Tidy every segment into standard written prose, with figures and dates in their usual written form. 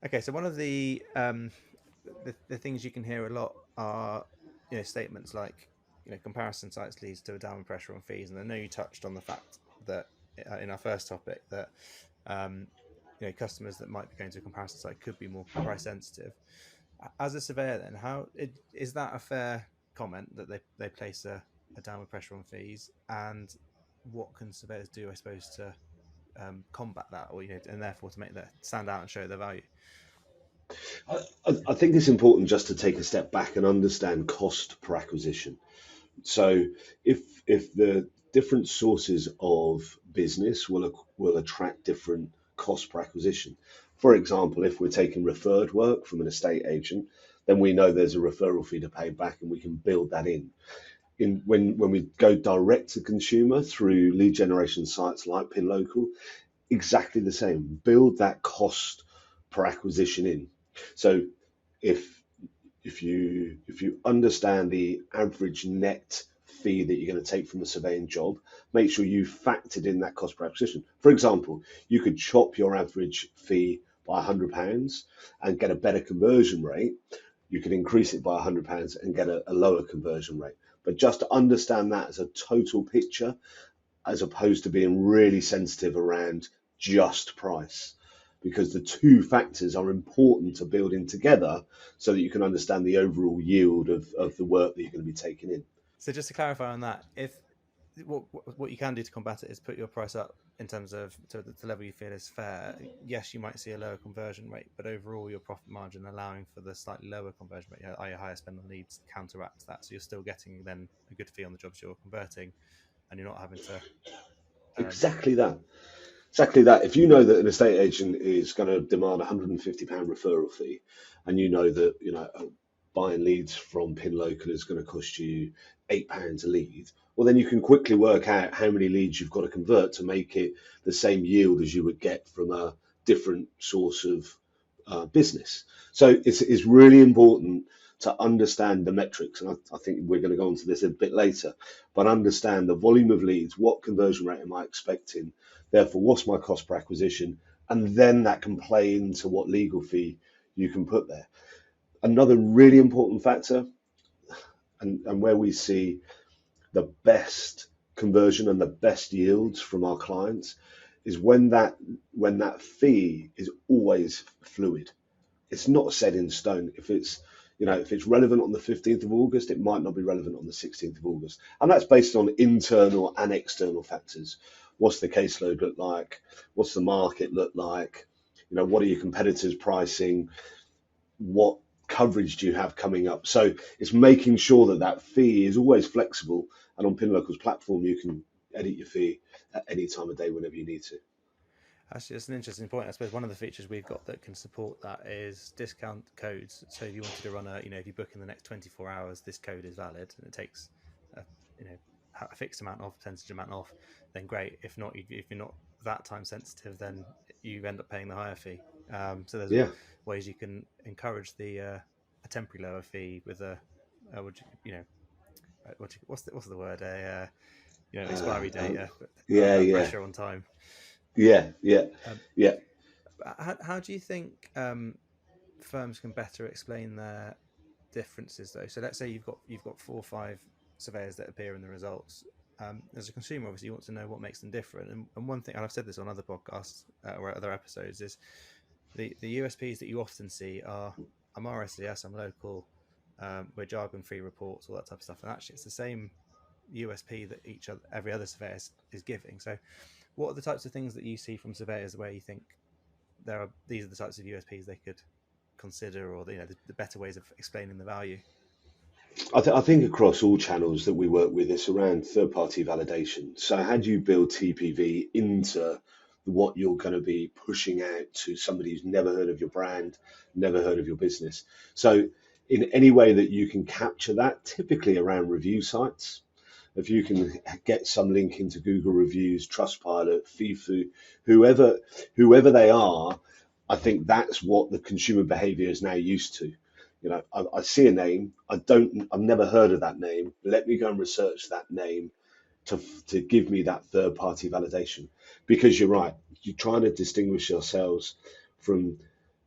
Okay, so one of the things you can hear a lot are statements like comparison sites leads to a downward pressure on fees, and I know you touched on the fact that in our first topic that um, customers that might be going to a comparison site could be more price sensitive. As a surveyor, then is that a fair comment that they place a downward pressure on fees, and what can surveyors do, I suppose, to combat that, or and therefore to make that stand out and show their value? I think it's important just to take a step back and understand cost per acquisition. So if the different sources of business will attract different cost per acquisition. For example, if we're taking referred work from an estate agent, then we know there's a referral fee to pay back, and we can build that in. When we go direct to consumer through lead generation sites like PinLocal, exactly the same. Build that cost per acquisition in. So if if you understand the average net fee that you're going to take from a surveying job, make sure you factored in that cost per acquisition. For example, you could chop your average fee by £100 and get a better conversion rate. You could increase it by £100 and get a lower conversion rate. But just to understand that as a total picture, as opposed to being really sensitive around just price, because the two factors are important to building together so that you can understand the overall yield of the work that you're going to be taking in. So just to clarify on that, if what you can do to combat it is put your price up in terms of to the level you feel is fair. Yes, you might see a lower conversion rate, but overall your profit margin allowing for the slightly lower conversion rate, i.e. higher spend on leads, counteracts that. So you're still getting then a good fee on the jobs you're converting, and you're not having to. Um, Exactly that. Exactly that. If you know that an estate agent is going to demand £150 referral fee, and you know that buying leads from PinLocal is going to cost you £8 a lead, well then you can quickly work out how many leads you've got to convert to make it the same yield as you would get from a different source of business. So it's really important to understand the metrics, and I think we're going to go into this a bit later, but understand the volume of leads, what conversion rate am I expecting, therefore what's my cost per acquisition, and then that can play into what legal fee you can put there. Another really important factor, and where we see the best conversion and the best yields from our clients, is when that fee is always fluid. It's not set in stone. If it's relevant on the 15th of August, it might not be relevant on the 16th of August. And that's based on internal and external factors. What's the caseload look like? What's the market look like? What are your competitors pricing? What coverage do you have coming up? So it's making sure that that fee is always flexible. And on PinLocal's platform, you can edit your fee at any time of day whenever you need to. Actually, that's an interesting point. I suppose one of the features we've got that can support that is discount codes. So if you wanted to run if you book in the next 24 hours, this code is valid and it takes a, you know, a fixed amount off, percentage amount off, then great. If not, if you're not that time sensitive, then you end up paying the higher fee. So there's Yeah. ways you can encourage a temporary lower fee with what's the word? Expiry date, Um, yeah, a yeah, pressure on time. yeah, yeah, Um, yeah. how do you think firms can better explain their differences though? So let's say you've got 4 or 5 surveyors that appear in the results. As a consumer, obviously, you want to know what makes them different. And one thing, and I've said this on other podcasts or other episodes, is the USPs that you often see are I'm RSCS, I'm local, we're jargon-free reports, all that type of stuff. And actually, it's the same USP that every other surveyor is giving. So, what are the types of things that you see from surveyors where you think these are the types of USPs they could consider, or the better ways of explaining the value? I think across all channels that we work with, it's around third-party validation. So how do you build TPV into what you're going to be pushing out to somebody who's never heard of your brand, never heard of your business? So in any way that you can capture that, typically around review sites, if you can get some link into Google reviews, Trustpilot, FIFO, whoever they are, I think that's what the consumer behavior is now used to. I see a name. I've never heard of that name. Let me go and research that name to give me that third party validation. Because you're right, you're trying to distinguish yourselves from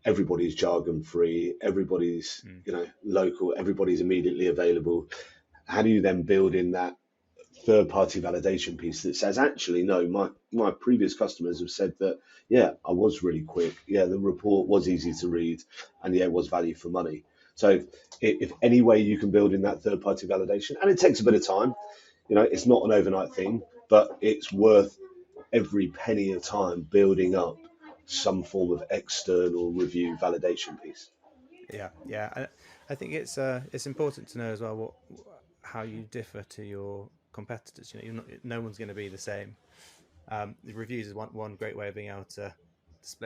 everybody's jargon free, everybody's Mm. local, everybody's immediately available. How do you then build in that third party validation piece that says, actually, no, my previous customers have said that, yeah, I was really quick. Yeah, the report was easy to read, and yeah, it was value for money. So if any way you can build in that third party validation, and it takes a bit of time, it's not an overnight thing, but it's worth every penny of time building up some form of external review validation piece. Yeah, yeah. I think it's important to know as well how you differ to your competitors. No one's going to be the same. The reviews is one great way of being able to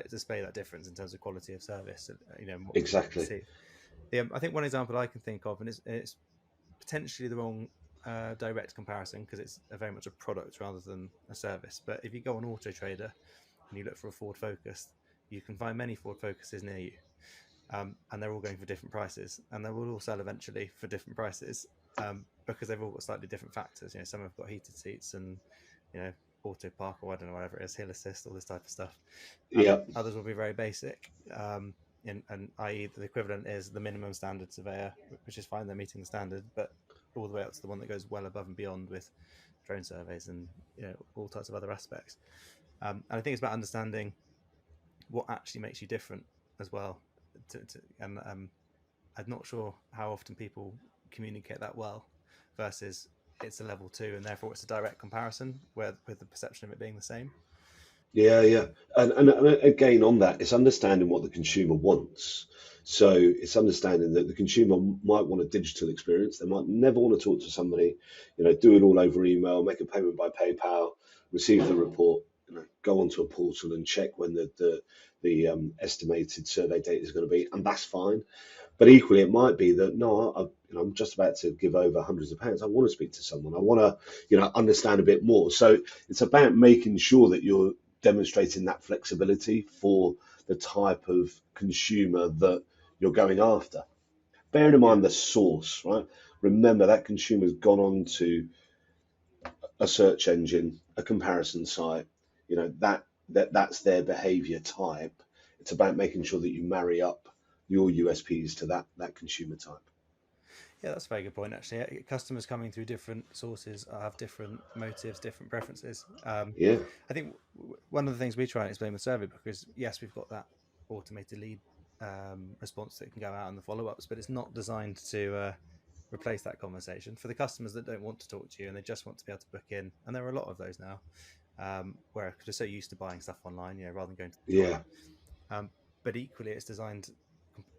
display that difference in terms of quality of service. What people Exactly. perceive. I think one example I can think of, and it's potentially the wrong direct comparison because it's very much a product rather than a service. But if you go on Auto Trader and you look for a Ford Focus, you can find many Ford Focuses near you, and they're all going for different prices, and they will all sell eventually for different prices, because they've all got slightly different factors. Some have got heated seats and you know auto park, or I don't know, whatever it is, hill assist, all this type of stuff. Yeah. Others will be very basic, and i.e. the equivalent is the minimum standard surveyor, which is fine, they're meeting the standard, but all the way up to the one that goes well above and beyond with drone surveys and all types of other aspects. And I think it's about understanding what actually makes you different as well. And I'm not sure how often people communicate that well, versus it's a level two and therefore it's a direct comparison where with the perception of it being the same. Yeah, yeah. And again, on that, it's understanding what the consumer wants. So it's understanding that the consumer might want a digital experience. They might never want to talk to somebody, do it all over email, make a payment by PayPal, receive the report, go onto a portal and check when the estimated survey date is going to be, and that's fine. But equally, it might be that no, I'm just about to give over hundreds of pounds. I want to speak to someone. I want to, understand a bit more. So it's about making sure that you're demonstrating that flexibility for the type of consumer that you're going after. Bearing in Yeah, mind the source, right? Remember that consumer's gone on to a search engine, a comparison site. That's their behavior type. It's about making sure that you marry up your USPs to that consumer type. yeah, that's a very good point. Actually, customers coming through different sources have different motives, different preferences. Yeah, I think one of the things we try and explain with Survey Book is, yes, we've got that automated lead response that can go out and the follow-ups, but it's not designed to replace that conversation. For the customers that don't want to talk to you and they just want to be able to book in, and there are a lot of those now, where they're so used to buying stuff online, rather than going to the shop. yeah, But equally, it's designed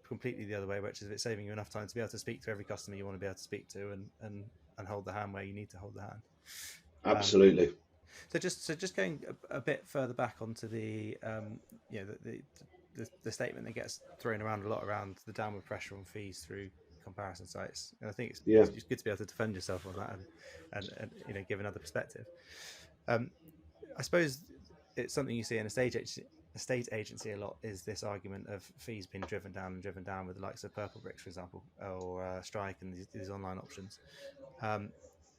completely the other way, which is it's saving you enough time to be able to speak to every customer you want to be able to speak to, and hold the hand where you need to hold the hand. Um, absolutely. so just going a bit further back onto the the statement that gets thrown around a lot around the downward pressure on fees through comparison sites, and I think Yeah, it's just good to be able to defend yourself on that, and give another perspective. Um, I suppose it's something you see in a state agency a lot, is this argument of fees being driven down and driven down with the likes of Purple Bricks, for example, or Strike and these online options. Um,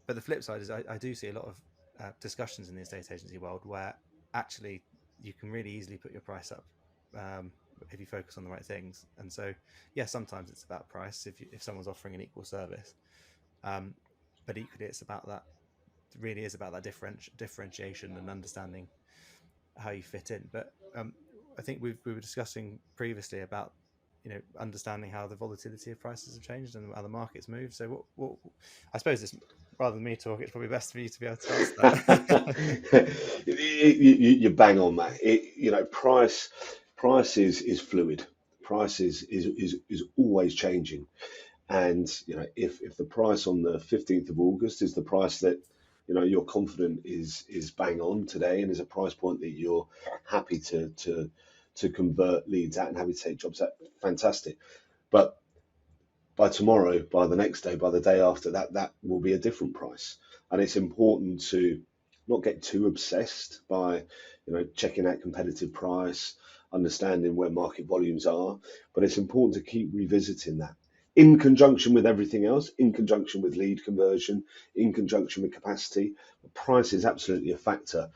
but the flip side is I do see a lot of discussions in the estate agency world where actually you can really easily put your price up, um, if you focus on the right things. And so, yeah, sometimes it's about price if someone's offering an equal service, um, but equally it's about that. It really is about that differentiation and understanding how you fit in. But I think we were discussing previously about understanding how the volatility of prices have changed and how the markets move. So what I suppose it's, rather than me talk, it's probably best for you to be able to answer that. you bang on that. Price is fluid. Price is always changing. And if the price on the 15th of August is the price that you're confident is bang on today, and is a price point that you're happy to convert leads at and happy to take jobs at, fantastic. But by tomorrow, by the next day, by the day after, that will be a different price. And it's important to not get too obsessed by checking out competitive price, understanding where market volumes are, but it's important to keep revisiting that in conjunction with everything else, in conjunction with lead conversion, in conjunction with capacity. Price is absolutely a factor,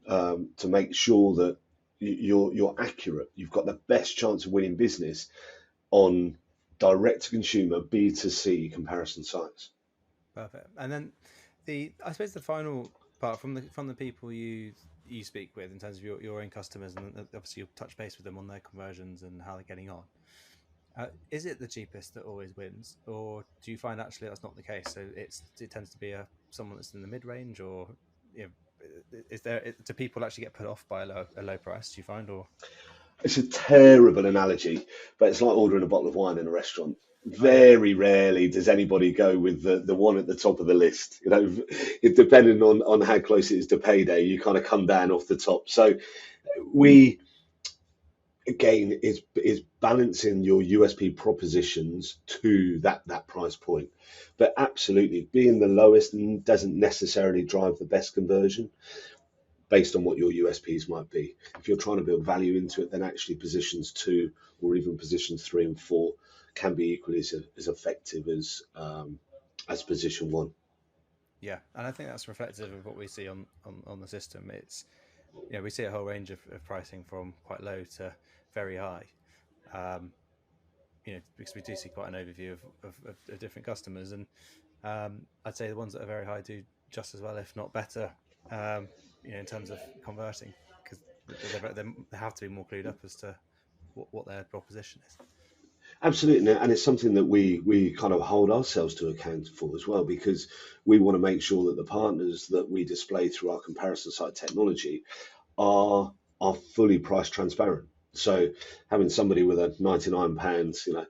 to make sure that you're accurate. You've got the best chance of winning business on direct to consumer B2C comparison sites. Perfect. And then I suppose the final part from the people you speak with in terms of your own customers, and obviously you'll touch base with them on their conversions and how they're getting on. Is it the cheapest that always wins, or do you find actually that's not the case? So it tends to be someone that's in the mid range, or you know, do people actually get put off by a low price? Do you find, or It's a terrible analogy, but it's like ordering a bottle of wine in a restaurant. oh yeah, Very rarely does anybody go with the one at the top of the list. You know, it depending on how close it is to payday, you kind of come down off the top. So we again is balancing your USP propositions to that price point. But absolutely, being the lowest doesn't necessarily drive the best conversion based on what your USPs might be. If you're trying to build value into it, then actually positions 2 or even positions 3 and 4 can be equally as effective as position 1. yeah, and I think that's reflective of what we see on the system. It's we see a whole range of pricing from quite low to very high. Because we do see quite an overview of different customers, and I'd say the ones that are very high do just as well, if not better, in terms of converting, because they have to be more clued up as to what their proposition is. Absolutely, and it's something that we kind of hold ourselves to account for as well, because we want to make sure that the partners that we display through our comparison site technology are fully price transparent. So having somebody with a £99,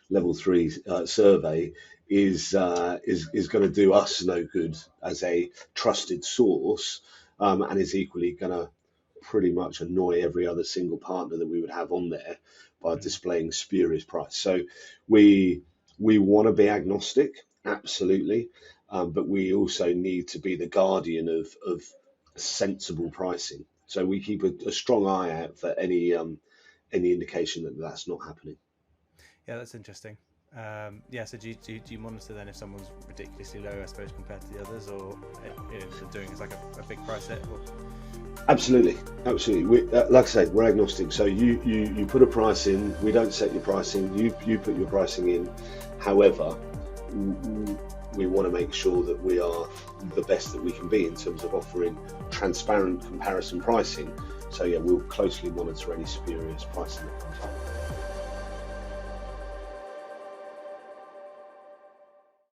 level 3 survey is going to do us no good as a trusted source, and is equally going to pretty much annoy every other single partner that we would have on there by displaying spurious price. So we want to be agnostic, absolutely, but we also need to be the guardian of sensible pricing. So we keep a strong eye out for any indication that that's not happening. Yeah, that's interesting. So do you monitor then if someone's ridiculously low, I suppose, compared to the others, or they're doing it's like a big price hit? Or... Absolutely. We, like I said, we're agnostic. So you put a price in. We don't set your pricing. You put your pricing in. However, we want to make sure that we are the best that we can be in terms of offering transparent comparison pricing. So yeah, we'll closely monitor any spurious pricing that comes up.